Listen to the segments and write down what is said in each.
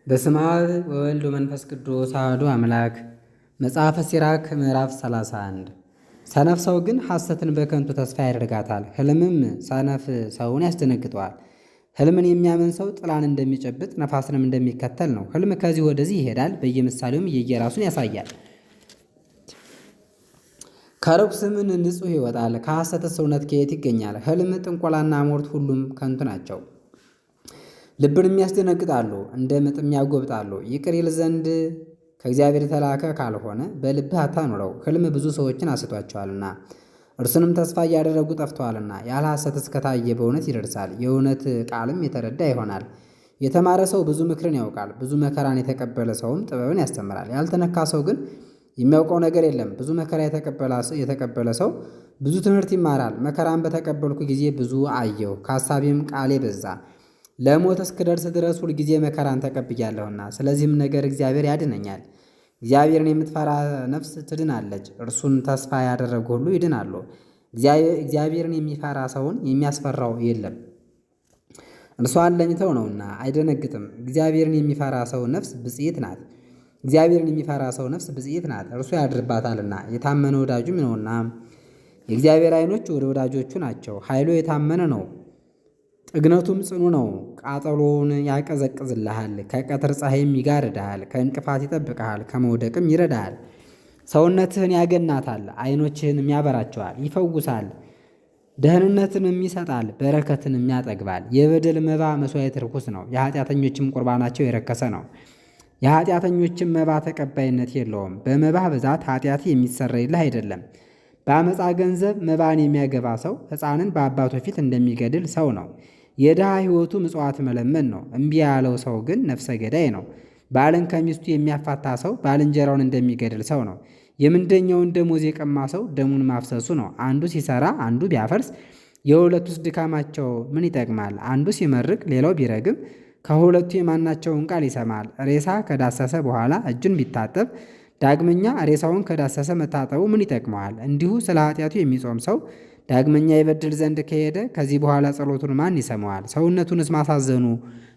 በስመ አብ ወወልድ ወመንፈስ ቅዱስ አሐዱ አምላክ። መጽሐፈ ሲራክ ምዕራፍ 31 ሰነፍ ሰው ግን ሐሰትን በከንቱ ተስፋ ያደርጋታል፣ ሕልምም ሰነፍ ሰውን ያስደነግጠዋል። ሕልምን የሚያምን ሰው ጥላን እንደሚጨብጥ ነፋስንም እንደሚከተል ነው። ሕልም ከዚህ ወደዚህ ይሄዳል፣ በየምሳሌውም የየራሱን ያሳያል። ከርኩስ ምን ንጹሕ ይወጣል? ከሐሰትስ እውነት ከየት ይገኛል? ሕልም፣ ጥንቆላና ሞርት ሁሉም ከንቱ ናቸው። ልብንም ያስደነግጣሉ፣ እንደ ምጥም ያጎብጣሉ። ይቅር ይል ዘንድ ከእግዚአብሔር የተላከ ካልሆነ በልብህ አታኑረው። ሕልም ብዙ ሰዎችን አስቷቸዋልና እርሱንም ተስፋ እያደረጉ ጠፍተዋልና። ያለ ሐሰት እስከታየ በእውነት ይደርሳል፣ የእውነት ቃልም የተረዳ ይሆናል። የተማረ ሰው ብዙ ምክርን ያውቃል፣ ብዙ መከራን የተቀበለ ሰውም ጥበብን ያስተምራል። ያልተነካ ሰው ግን የሚያውቀው ነገር የለም። ብዙ መከራ የተቀበለ ሰው ብዙ ትምህርት ይማራል። መከራን በተቀበልኩ ጊዜ ብዙ አየሁ፣ ከሐሳቤም ቃሌ በዛ። ለሞት እስክደርስ ድረስ ሁልጊዜ መከራን ተቀብያለሁና፣ ስለዚህም ነገር እግዚአብሔር ያድነኛል። እግዚአብሔርን የምትፈራ ነፍስ ትድናለች፣ እርሱን ተስፋ ያደረጉ ሁሉ ይድናሉ። እግዚአብሔርን የሚፈራ ሰውን የሚያስፈራው የለም፣ እርሱ አለኝታው ነውና አይደነግጥም። እግዚአብሔርን የሚፈራ ሰው ነፍስ ብፅዕት ናት። እግዚአብሔርን የሚፈራ ሰው ነፍስ ብፅዕት ናት፣ እርሱ ያድርባታልና የታመነ ወዳጁም ነውና። የእግዚአብሔር ዓይኖች ወደ ወዳጆቹ ናቸው፣ ኃይሉ የታመነ ነው፣ ጥግነቱም ጽኑ ነው። ቃጠሎውን ያቀዘቅዝልሃል፣ ከቀትር ፀሐይም ይጋርድሃል። ከእንቅፋት ይጠብቅሃል፣ ከመውደቅም ይረዳሃል። ሰውነትህን ያገናታል፣ ዓይኖችህንም ያበራቸዋል። ይፈውሳል፣ ደህንነትንም ይሰጣል፣ በረከትንም ያጠግባል። የበደል መባ መሥዋዕት ርኩስ ነው፣ የኃጢአተኞችም ቁርባናቸው የረከሰ ነው። የኃጢአተኞችም መባ ተቀባይነት የለውም። በመባህ ብዛት ኃጢአት የሚሰረይልህ አይደለም። በአመፃ ገንዘብ መባን የሚያገባ ሰው ሕፃንን በአባቱ ፊት እንደሚገድል ሰው ነው። የድሃ ሕይወቱ ምጽዋት መለመን ነው፣ እምቢ ያለው ሰው ግን ነፍሰ ገዳይ ነው። ባልን ከሚስቱ የሚያፋታ ሰው ባልንጀራውን እንደሚገድል ሰው ነው። የምንደኛውን ደሞዝ የቀማ ሰው ደሙን ማፍሰሱ ነው። አንዱ ሲሰራ አንዱ ቢያፈርስ የሁለቱስ ድካማቸው ምን ይጠቅማል? አንዱ ሲመርቅ ሌላው ቢረግም ከሁለቱ የማናቸውን ቃል ይሰማል? ሬሳ ከዳሰሰ በኋላ እጁን ቢታጠብ ዳግመኛ ሬሳውን ከዳሰሰ መታጠቡ ምን ይጠቅመዋል? እንዲሁ ስለ ኃጢአቱ የሚጾም ሰው ዳግመኛ ይበድል ዘንድ ከሄደ ከዚህ በኋላ ጸሎቱን ማን ይሰማዋል? ሰውነቱንስ ማሳዘኑ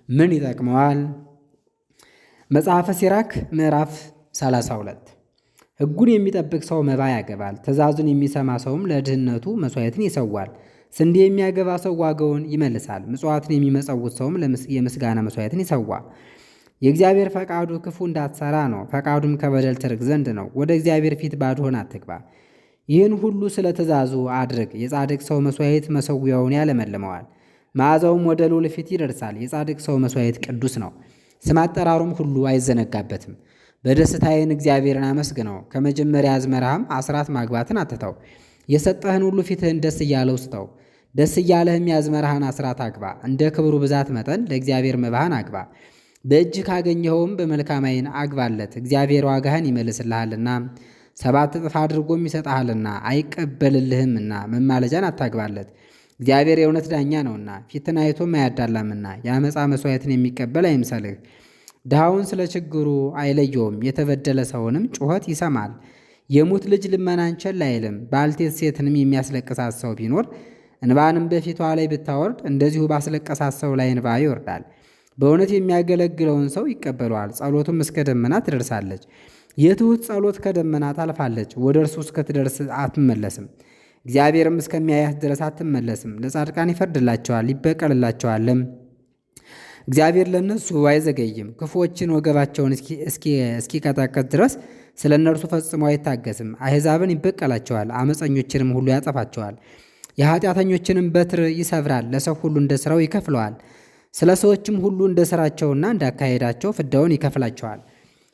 ምን ይጠቅመዋል? መጽሐፈ ሲራክ ምዕራፍ 32 ሕጉን የሚጠብቅ ሰው መባ ያገባል፣ ትእዛዙን የሚሰማ ሰውም ለድህነቱ መሥዋዕትን ይሰዋል። ስንዴ የሚያገባ ሰው ዋጋውን ይመልሳል፣ ምጽዋትን የሚመጸውት ሰውም የምስጋና መሥዋዕትን ይሰዋ። የእግዚአብሔር ፈቃዱ ክፉ እንዳትሰራ ነው፣ ፈቃዱም ከበደል ትርቅ ዘንድ ነው። ወደ እግዚአብሔር ፊት ባዶህን አትግባ። ይህን ሁሉ ስለ ትእዛዙ አድርግ። የጻድቅ ሰው መሥዋዕት መሠዊያውን ያለመልመዋል፣ መዓዛውም ወደ ልዑል ፊት ይደርሳል። የጻድቅ ሰው መሥዋዕት ቅዱስ ነው፣ ስም አጠራሩም ሁሉ አይዘነጋበትም። በደስታዬን እግዚአብሔርን አመስግነው፣ ከመጀመሪያ አዝመራህም አስራት ማግባትን አትተው። የሰጠህን ሁሉ ፊትህን ደስ እያለው ስጠው፣ ደስ እያለህም የአዝመራህን አስራት አግባ። እንደ ክብሩ ብዛት መጠን ለእግዚአብሔር መባህን አግባ። በእጅ ካገኘኸውም በመልካም ዓይን አግባለት። እግዚአብሔር ዋጋህን ይመልስልሃልና 7 እጥፍ አድርጎም ይሰጥሃልና አይቀበልልህምና መማለጃን አታግባለት። እግዚአብሔር የእውነት ዳኛ ነውና ፊትን አይቶም አያዳላምና። የአመፃ መሥዋዕትን የሚቀበል አይምሰልህ። ድሃውን ስለ ችግሩ አይለየውም፣ የተበደለ ሰውንም ጩኸት ይሰማል። የሙት ልጅ ልመናን ቸል አይልም። ባልቴት ሴትንም የሚያስለቅሳት ሰው ቢኖር እንባንም በፊቷ ላይ ብታወርድ እንደዚሁ ባስለቀሳት ሰው ላይ እንባ ይወርዳል። በእውነት የሚያገለግለውን ሰው ይቀበለዋል፣ ጸሎቱም እስከ ደመና ትደርሳለች። የትሑት ጸሎት ከደመና ታልፋለች፣ ወደ እርሱ እስክትደርስ አትመለስም። እግዚአብሔርም እስከሚያያት ድረስ አትመለስም። ለጻድቃን ይፈርድላቸዋል ይበቀልላቸዋልም። እግዚአብሔር ለእነሱ አይዘገይም፣ ክፉዎችን ወገባቸውን እስኪቀጠቅጥ ድረስ ስለ እነርሱ ፈጽሞ አይታገስም። አሕዛብን ይበቀላቸዋል፣ አመፀኞችንም ሁሉ ያጠፋቸዋል። የኃጢአተኞችንም በትር ይሰብራል፣ ለሰው ሁሉ እንደ ሥራው ይከፍለዋል። ስለ ሰዎችም ሁሉ እንደ ሥራቸውና እንዳካሄዳቸው ፍዳውን ይከፍላቸዋል።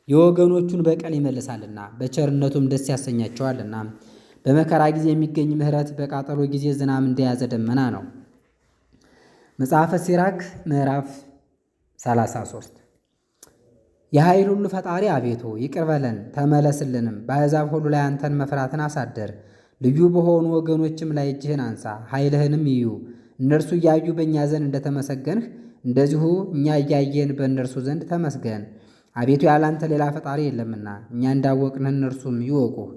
የወገኖቹን በቀል ይመልሳልና በቸርነቱም ደስ ያሰኛቸዋልና። በመከራ ጊዜ የሚገኝ ምሕረት በቃጠሎ ጊዜ ዝናብ እንደያዘ ደመና ነው። መጽሐፈ ሲራክ ምዕራፍ 33 የኃይል ሁሉ ፈጣሪ አቤቱ ይቅር በለን ተመለስልንም። በአሕዛብ ሁሉ ላይ አንተን መፍራትን አሳደር። ልዩ በሆኑ ወገኖችም ላይ እጅህን አንሳ፣ ኃይልህንም ይዩ። እነርሱ እያዩ በእኛ ዘንድ እንደተመሰገንህ እንደዚሁ እኛ እያየን በእነርሱ ዘንድ ተመስገን። አቤቱ ያላንተ ሌላ ፈጣሪ የለምና እኛ እንዳወቅንህ እነርሱም ይወቁህ።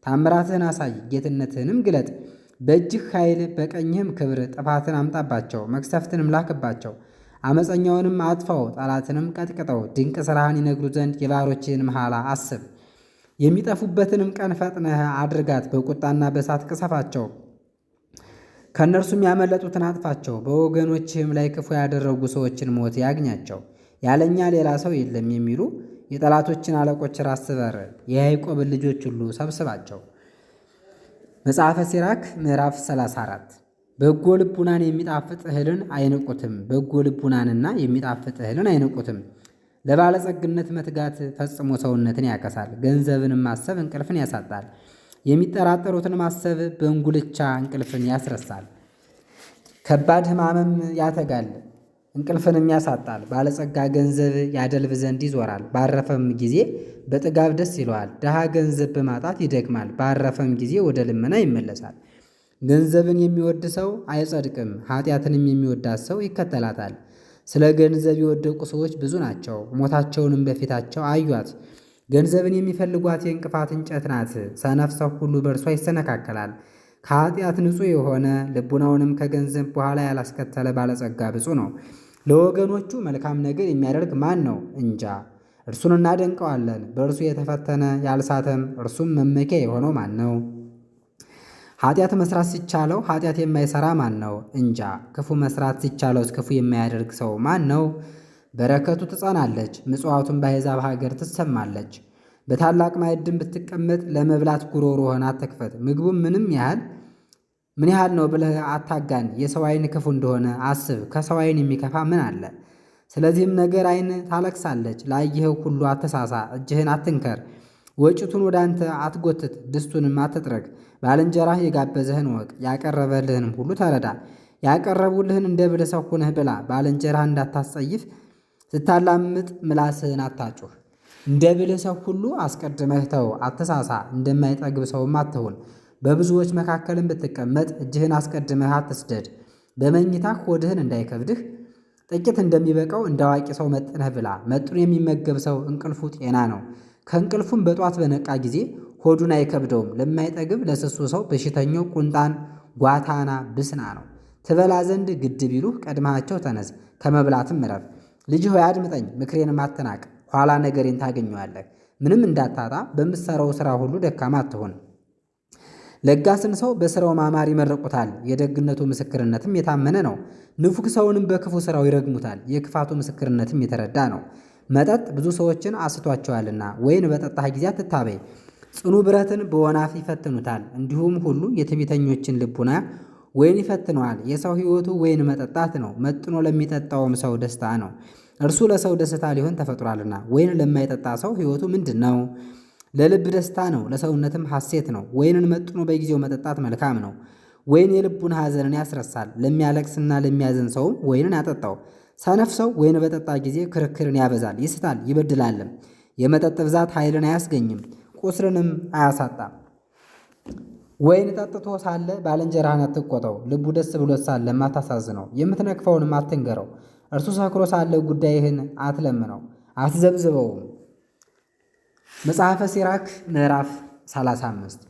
ታምራትህን አሳይ፣ ጌትነትህንም ግለጥ። በእጅህ ኃይል በቀኝህም ክብር ጥፋትን አምጣባቸው፣ መቅሰፍትንም ላክባቸው። አመፀኛውንም አጥፋው፣ ጠላትንም ቀጥቅጠው። ድንቅ ሥራህን ይነግሩ ዘንድ የባሮችህን መሐላ አስብ። የሚጠፉበትንም ቀን ፈጥነህ አድርጋት። በቁጣና በእሳት ቅሰፋቸው፣ ከእነርሱም ያመለጡትን አጥፋቸው። በወገኖችህም ላይ ክፉ ያደረጉ ሰዎችን ሞት ያግኛቸው። ያለኛ ሌላ ሰው የለም የሚሉ የጠላቶችን አለቆች ራስ ስበር። የያዕቆብን ልጆች ሁሉ ሰብስባቸው። መጽሐፈ ሲራክ ምዕራፍ 34 በጎ ልቡናን የሚጣፍጥ እህልን አይንቁትም። በጎ ልቡናንና የሚጣፍጥ እህልን አይንቁትም። ለባለጸግነት መትጋት ፈጽሞ ሰውነትን ያከሳል። ገንዘብንም ማሰብ እንቅልፍን ያሳጣል። የሚጠራጠሩትን ማሰብ በእንጉልቻ እንቅልፍን ያስረሳል። ከባድ ሕማምም ያተጋል፣ እንቅልፍንም ያሳጣል። ባለጸጋ ገንዘብ ያደልብ ዘንድ ይዞራል፣ ባረፈም ጊዜ በጥጋብ ደስ ይለዋል። ድሃ ገንዘብ በማጣት ይደክማል፣ ባረፈም ጊዜ ወደ ልመና ይመለሳል። ገንዘብን የሚወድ ሰው አይጸድቅም፣ ኃጢአትንም የሚወዳት ሰው ይከተላታል። ስለ ገንዘብ የወደቁ ሰዎች ብዙ ናቸው፣ ሞታቸውንም በፊታቸው አዩአት። ገንዘብን የሚፈልጓት የእንቅፋት እንጨት ናት፣ ሰነፍ ሰው ሁሉ በእርሷ ይሰነካከላል። ከኃጢአት ንጹሕ የሆነ ልቡናውንም ከገንዘብ በኋላ ያላስከተለ ባለጸጋ ብፁዕ ነው። ለወገኖቹ መልካም ነገር የሚያደርግ ማን ነው? እንጃ፣ እርሱን እናደንቀዋለን። በእርሱ የተፈተነ ያልሳተም እርሱም መመኪያ የሆነው ማን ነው? ኃጢአት መስራት ሲቻለው ኃጢአት የማይሰራ ማን ነው? እንጃ፣ ክፉ መስራት ሲቻለውስ ክፉ የማያደርግ ሰው ማን ነው? በረከቱ ትጸናለች፣ ምጽዋቱን በአሕዛብ ሀገር ትሰማለች። በታላቅ ማዕድም ብትቀመጥ ለመብላት ጉሮሮህን አትክፈት። ምግቡም ምን ያህል ነው ብለህ አታጋን። የሰው ዓይን ክፉ እንደሆነ አስብ፣ ከሰው ዓይን የሚከፋ ምን አለ? ስለዚህም ነገር ዓይን ታለቅሳለች። ላየኸው ሁሉ አትሳሳ፣ እጅህን አትንከር። ወጭቱን ወደ አንተ አትጎትት፣ ድስቱንም አትጥረግ። ባልንጀራህ የጋበዘህን ወቅ፣ ያቀረበልህንም ሁሉ ተረዳ። ያቀረቡልህን እንደ ብልህ ሰው ሁነህ ብላ። ባልንጀራህ እንዳታስጸይፍ ስታላምጥ ምላስህን አታጩህ። እንደ ብልህ ሰው ሁሉ አስቀድመህ ተው፣ አትሳሳ። እንደማይጠግብ ሰውም አትሁን። በብዙዎች መካከልም ብትቀመጥ እጅህን አስቀድመህ አትስደድ። በመኝታህ ሆድህን እንዳይከብድህ ጥቂት እንደሚበቃው እንደ አዋቂ ሰው መጥነህ ብላ። መጥኖ የሚመገብ ሰው እንቅልፉ ጤና ነው። ከእንቅልፉም በጧት በነቃ ጊዜ ሆዱን አይከብደውም። ለማይጠግብ ለስሱ ሰው በሽተኛው ቁንጣን ጓታና ብስና ነው። ትበላ ዘንድ ግድ ቢሉህ ቀድመሃቸው ተነስ፣ ከመብላትም እረፍ። ልጅ ሆይ አድምጠኝ፣ ምክሬንም አትናቅ። ኋላ ነገሬን ታገኘዋለህ። ምንም እንዳታጣ በምትሠራው ሥራ ሁሉ ደካማ አትሁን። ለጋስን ሰው በሥራው ማማር ይመርቁታል፣ የደግነቱ ምስክርነትም የታመነ ነው። ንፉግ ሰውንም በክፉ ሥራው ይረግሙታል፣ የክፋቱ ምስክርነትም የተረዳ ነው። መጠጥ ብዙ ሰዎችን አስቷቸዋልና ወይን በጠጣህ ጊዜ አትታበይ። ጽኑ ብረትን በወናፍ ይፈትኑታል፣ እንዲሁም ሁሉ የትዕቢተኞችን ልቡና ወይን ይፈትነዋል። የሰው ሕይወቱ ወይን መጠጣት ነው፣ መጥኖ ለሚጠጣውም ሰው ደስታ ነው። እርሱ ለሰው ደስታ ሊሆን ተፈጥሯልና። ወይን ለማይጠጣ ሰው ሕይወቱ ምንድን ነው? ለልብ ደስታ ነው፣ ለሰውነትም ሐሴት ነው። ወይንን መጥኖ በጊዜው መጠጣት መልካም ነው። ወይን የልቡን ሐዘንን ያስረሳል፣ ለሚያለቅስና ለሚያዘን ሰውም ወይንን ያጠጣው። ሰነፍ ሰው ወይን በጠጣ ጊዜ ክርክርን ያበዛል፣ ይስታል፣ ይበድላልም። የመጠጥ ብዛት ኃይልን አያስገኝም፣ ቁስልንም አያሳጣም። ወይን ጠጥቶ ሳለ ባልንጀራህን አትቆጠው፣ ልቡ ደስ ብሎት ሳለም አታሳዝነው። የምትነቅፈውንም አትንገረው፣ እርሱ ሰክሮ ሳለ ጉዳይህን አትለምነው፣ አትዘብዝበውም። መጽሐፈ ሲራክ ምዕራፍ 35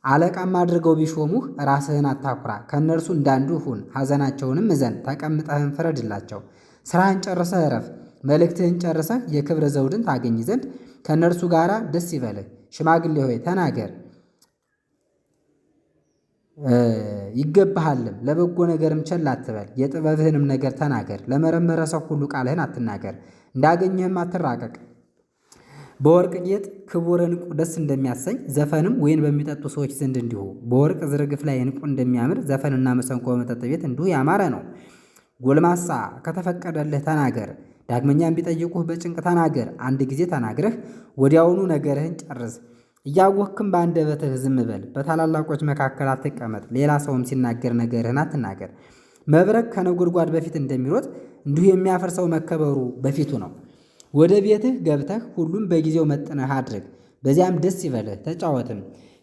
አለቃም አድርገው ቢሾሙህ ራስህን አታኩራ፣ ከእነርሱ እንዳንዱ ሁን። ሐዘናቸውንም እዘን፣ ተቀምጠህን ፍረድላቸው። ሥራህን ጨርሰህ እረፍ፣ መልእክትህን ጨርሰህ የክብር ዘውድን ታገኝ ዘንድ ከእነርሱ ጋር ደስ ይበልህ። ሽማግሌ ሆይ ተናገር ይገባሃልም፣ ለበጎ ነገርም ቸል አትበል። የጥበብህንም ነገር ተናገር፣ ለመረመረ ሰው ሁሉ ቃልህን አትናገር። እንዳገኘህም አትራቀቅ። በወርቅ ጌጥ ክቡር ዕንቁ ደስ እንደሚያሰኝ ዘፈንም ወይን በሚጠጡ ሰዎች ዘንድ እንዲሁ። በወርቅ ዝርግፍ ላይ ዕንቁ እንደሚያምር ዘፈንና መሰንቆ በመጠጥ ቤት እንዲሁ ያማረ ነው። ጎልማሳ ከተፈቀደልህ ተናገር፣ ዳግመኛም ቢጠይቁህ በጭንቅ ተናገር። አንድ ጊዜ ተናግረህ ወዲያውኑ ነገርህን ጨርስ። እያወክም በአንደበትህ ዝም በል። በታላላቆች መካከል አትቀመጥ፣ ሌላ ሰውም ሲናገር ነገርህን አትናገር። መብረቅ ከነጎድጓድ በፊት እንደሚሮጥ እንዲሁ የሚያፈርሰው መከበሩ በፊቱ ነው። ወደ ቤትህ ገብተህ ሁሉም በጊዜው መጥነህ አድርግ። በዚያም ደስ ይበልህ ተጫወትም።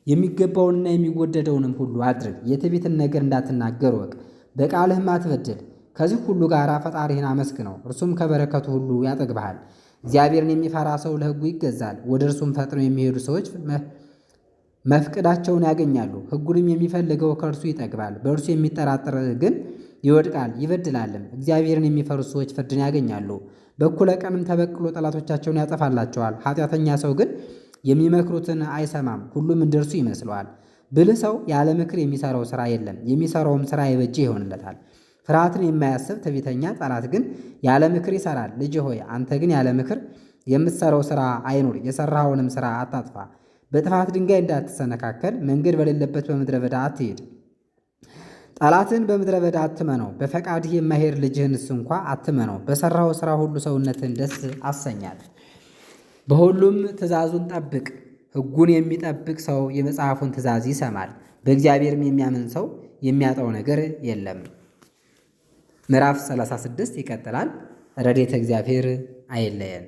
የሚገባውንና የሚወደደውንም ሁሉ አድርግ። የትዕቢትን ነገር እንዳትናገር ወቅ፣ በቃልህም አትበድል። ከዚህ ሁሉ ጋር ፈጣሪህን አመስግነው፣ እርሱም ከበረከቱ ሁሉ ያጠግብሃል። እግዚአብሔርን የሚፈራ ሰው ለሕጉ ይገዛል፣ ወደ እርሱም ፈጥነው የሚሄዱ ሰዎች መፍቅዳቸውን ያገኛሉ። ሕጉንም የሚፈልገው ከእርሱ ይጠግባል። በእርሱ የሚጠራጠር ግን ይወድቃል ይበድላልም። እግዚአብሔርን የሚፈሩት ሰዎች ፍርድን ያገኛሉ። በእኩለ ቀንም ተበቅሎ ጠላቶቻቸውን ያጠፋላቸዋል። ኃጢአተኛ ሰው ግን የሚመክሩትን አይሰማም፣ ሁሉም እንደርሱ ይመስለዋል። ብልህ ሰው ያለ ምክር የሚሰራው ሥራ የለም፣ የሚሰራውም ሥራ የበጀ ይሆንለታል። ፍርሃትን የማያስብ ትዕቢተኛ ጠላት ግን ያለ ምክር ይሠራል። ልጅ ሆይ አንተ ግን ያለ ምክር የምትሠራው ሥራ አይኑር፣ የሠራኸውንም ሥራ አታጥፋ። በጥፋት ድንጋይ እንዳትሰነካከል መንገድ በሌለበት በምድረ በዳ አትሄድ። ጠላትን በምድረ በዳ አትመነው፣ በፈቃድህ የማይሄድ ልጅህንስ እንኳ አትመነው። በሠራኸው ሥራ ሁሉ ሰውነትን ደስ አሰኛል። በሁሉም ትእዛዙን ጠብቅ። ሕጉን የሚጠብቅ ሰው የመጽሐፉን ትእዛዝ ይሰማል። በእግዚአብሔርም የሚያምን ሰው የሚያጣው ነገር የለም። ምዕራፍ 36 ይቀጥላል። ረድኤተ እግዚአብሔር አይለየን።